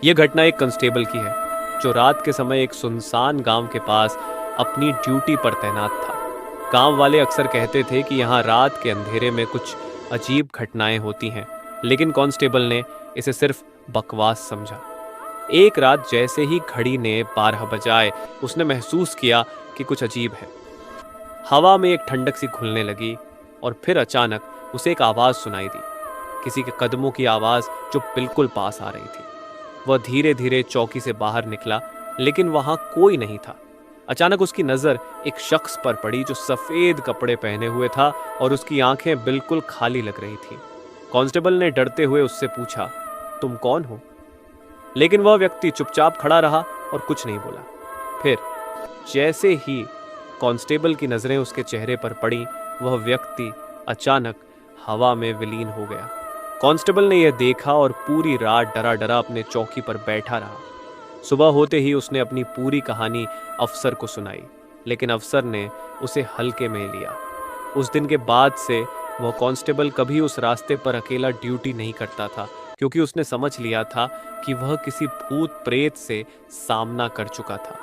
यह घटना एक कांस्टेबल की है जो रात के समय एक सुनसान गांव के पास अपनी ड्यूटी पर तैनात था। गांव वाले अक्सर कहते थे कि यहाँ रात के अंधेरे में कुछ अजीब घटनाएं होती हैं, लेकिन कांस्टेबल ने इसे सिर्फ बकवास समझा। एक रात जैसे ही घड़ी ने 12 बजाए, उसने महसूस किया कि कुछ अजीब है। हवा में एक ठंडक सी घुलने लगी और फिर अचानक उसे एक आवाज सुनाई दी, किसी के कदमों की आवाज जो बिल्कुल पास आ रही थी। वह धीरे धीरे चौकी से बाहर निकला, लेकिन वहां कोई नहीं था। अचानक उसकी नजर एक शख्स पर पड़ी जो सफेद कपड़े पहने हुए था और उसकी आंखें बिल्कुल खाली लग रही थी। कांस्टेबल ने डरते हुए उससे पूछा, तुम कौन हो? लेकिन वह व्यक्ति चुपचाप खड़ा रहा और कुछ नहीं बोला। फिर जैसे ही कांस्टेबल की नजरें उसके चेहरे पर पड़ी, वह व्यक्ति अचानक हवा में विलीन हो गया। कांस्टेबल ने यह देखा और पूरी रात डरा डरा अपने चौकी पर बैठा रहा। सुबह होते ही उसने अपनी पूरी कहानी अफसर को सुनाई, लेकिन अफसर ने उसे हल्के में लिया। उस दिन के बाद से वह कांस्टेबल कभी उस रास्ते पर अकेला ड्यूटी नहीं करता था, क्योंकि उसने समझ लिया था कि वह किसी भूत प्रेत से सामना कर चुका था।